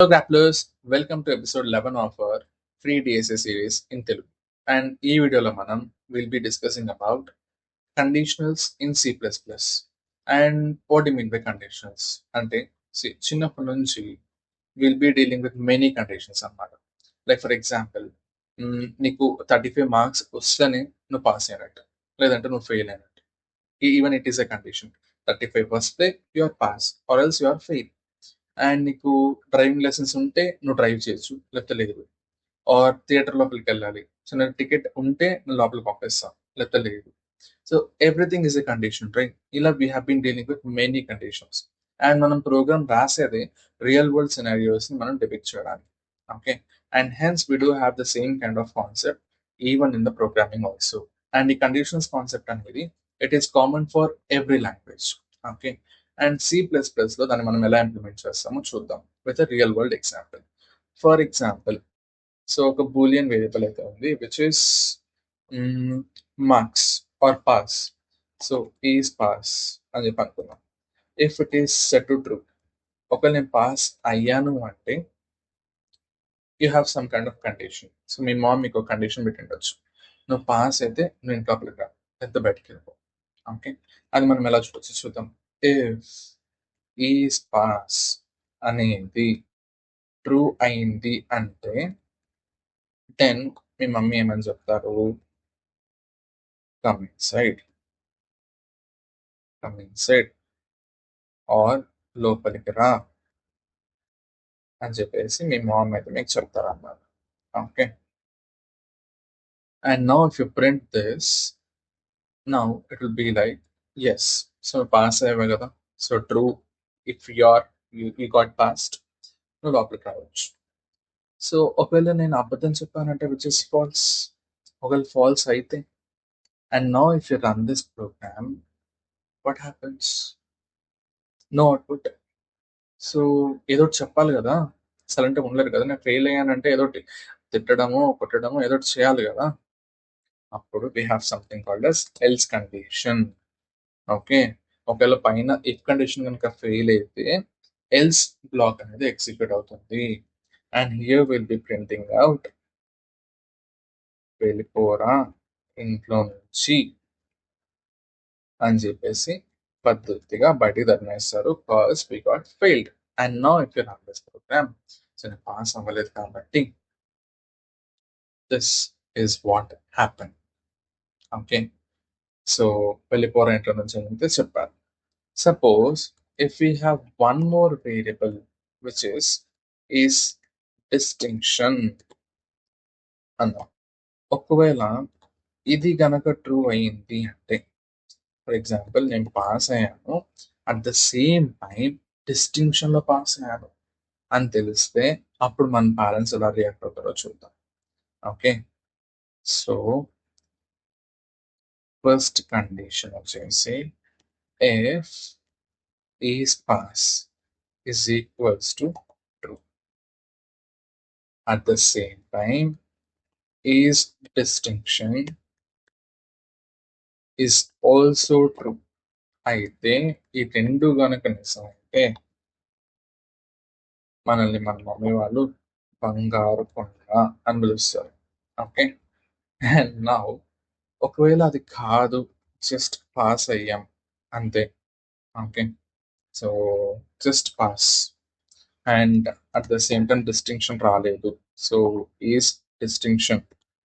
Hello grapplers, welcome to episode 11 of our free DSA series in Telugu. And ఈ వీడియోలో మనం will be discussing about conditionals in C++. And what do you mean by conditionals? అంటే చిన్నప్పటి నుంచి we'll be dealing with many conditions అన్నమాట. Like for example, నీకు 35 marks వస్తేనే నువ్వు పాస్ అయినట్టు, లేదంటే నువ్వు ఫెయిల్ అయినట్టు. Even it is a condition. 35 వస్తే you are pass or else you are fail. And నీకు డ్రైవింగ్ లైసెన్స్ ఉంటే నువ్వు డ్రైవ్ చేయొచ్చు, లేకపోతే లేదు. ఆర్ థియేటర్ లోపలికి వెళ్ళాలి, చిన్న టికెట్ ఉంటే నువ్వు లోపలికి పంపిస్తావు, లేకపోతే లేదు. So everything is a condition, right? ఇలా we have been dealing with many conditions. And మనం ప్రోగ్రామ్ రాసేది రియల్ వరల్డ్ సినారియోస్ ని మనం డిపిక్ట్ చేయడానికి. Okay, and hence we do have the same kind of concept even in the programming also. And ఈ conditions concept అనేది it is common for every language. Okay, and C++లో దాన్ని మనం ఎలా implement చేస్తామో చూద్దాం with a real world example. For example, so ఒక boolean variable అయితే ఉంది which is marks or pass. So is pass అని చెప్పి అనుకుందాం. If it is set to true, ఒకవేళ నేను పాస్ అయ్యాను అంటే you have some kind of condition. So మీ మామ్ మీకు కండిషన్ పెట్టి ఉండొచ్చు, నువ్వు పాస్ అయితే నువ్వు ఇంట్లో రా, పెద్ద బయటికి వెళ్ళిపో. ఓకే, అది మనం ఎలా చూడొచ్చు చూద్దాం. ఇఫ్ ఈజ్ పాస్ అనేది ట్రూ అయింది అంటే దెన్ మీ మమ్మీ ఏమని చెప్తారు? Come inside, come inside or లోపలికి రా అని చెప్పేసి మీ మామ్ అయితే మీకు చెప్తారు అన్నమాట. Okay, and now if you print this, now it will be like yes, so pass అయ్యావే కదా, so true. If you got passed, నువ్వు లోపలికి రావచ్చు. సో ఒకవేళ నేను అబద్ధం చెప్పానంటే విచ్ ఇస్ ఫాల్స్. ఒకవేళ ఫాల్స్ అయితే, and now if you run this program, what happens? No output. So ఏదో ఒకటి చెప్పాలి కదా, సైలెంట్గా ఉండలేరు కదా. నేను ఫెయిల్ అయ్యానంటే ఏదో ఒకటి తిట్టడము, కొట్టడము, ఏదో ఒకటి చేయాలి కదా. అప్పుడు we have something called as else condition. Okay, ఒకవేళ పైన ఇఫ్ కండిషన్ కనుక ఫెయిల్ అయితే ఎల్స్ బ్లాక్ అనేది ఎగ్జిక్యూట్ అవుతుంది. And here will be printing out, వెళ్ళిపోరా ఇంట్లో నుంచి అని చెప్పేసి పద్ధతిగా బయటికి తరిమేస్తారు, cause we got failed. And now if you run this program, so నేను పాస్ అవ్వలేదు కాబట్టి this is what happen. Okay, so వెళ్ళిపోరా ఇంట్లో నుంచి అయితే చెప్పారు. Suppose if we have one more variable which is distinction అన్నాం. ఒకవేళ ఇది గనక ట్రూ అయ్యింది అంటే, ఫర్ ఎగ్జాంపుల్ నేను పాస్ అయ్యాను, అట్ ద సేమ్ టైం డిస్టింక్షన్లో పాస్ అయ్యాను అని తెలిస్తే అప్పుడు మన పేరెంట్స్ ఎలా రియాక్ట్ అవుతారో చూద్దాం. ఓకే, సో ఫస్ట్ కండిషన్ వచ్చేసి if is pass is equals to true. At the same time, is distinction is also true. అయితే ఈ రెండు గనక నిజం అయితే మనల్ని మన మమ్మీ వాళ్ళు బంగారు కొండ అని పిలుస్తారు. ఓకే, అండ్ నౌ ఒకవేళ అది కాదు, జస్ట్ పాస్ అయ్యాం అంతే. Okay, so just pass and at the same time distinction రాలేదు. సో ఈస్ డిస్టింక్షన్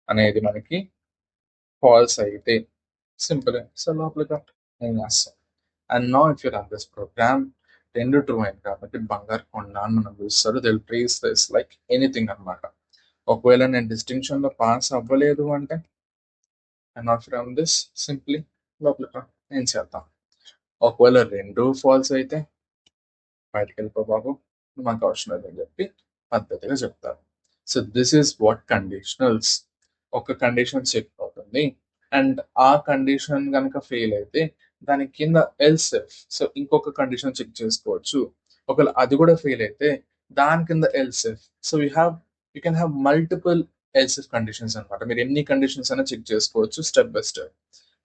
అనేది మనకి ఫాల్స్ అయితే సింపుల్, సో లోపలిగా నేను చేస్తాం. And now if you run this program, రెండు ట్రూ అయింది కాబట్టి బంగారు కొండ అని మనం పిలుస్తారు. They will treat this like anything అనమాట. ఒకవేళ నేను డిస్టింక్షన్లో పాస్ అవ్వలేదు అంటే and not from this simply లోపలిగా నేను చేద్దాం. ఒకవేళ రెండు ఫాల్స్ అయితే బయటకు వెళ్ళిపో బాబు, మాకు అవసరం లేదని చెప్పి పద్ధతిగా చెప్తారు. So this is what conditionals. ఒక కండిషన్ చెక్ అవుతుంది అండ్ ఆ కండిషన్ కనుక ఫెయిల్ అయితే దాని కింద ఎల్స్ ఇఫ్, సో ఇంకొక కండిషన్ చెక్ చేసుకోవచ్చు. ఒకవేళ అది కూడా ఫెయిల్ అయితే దాని కింద else if. So you can have multiple else if conditions అనమాట. మీరు ఎన్ని కండిషన్స్ అయినా చెక్ చేసుకోవచ్చు స్టెప్ బై స్టెప్.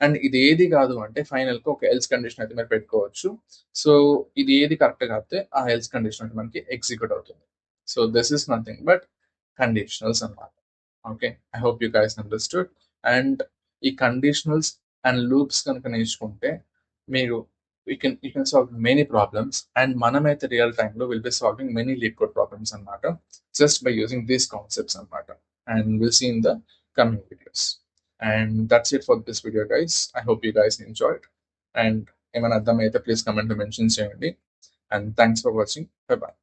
అండ్ ఇది ఏది కాదు అంటే ఫైనల్ గా ఒక ఎల్స్ కండిషన్ అయితే మీరు పెట్టుకోవచ్చు. సో ఇది ఏది కరెక్ట్ కాకపోతే ఆ ఎల్స్ కండిషన్ అయితే మనకి ఎగ్జిక్యూట్ అవుతుంది. So this is nothing but conditionals అన్నమాట. Okay, I hope you guys understood. And ఈ conditionals and loops కనుక నేర్చుకుంటే మీరు you can solve many problems, and మనమైతే రియల్ టైంలో will be solving many leak code problems అన్నమాట, just by using these concepts అన్నమాట. And we'll see in the coming videos. And that's it for this video, guys. I hope you guys enjoyed. And ఏమైనా అర్థమైతే please comment mention చేయండి. And thanks for watching. Bye bye.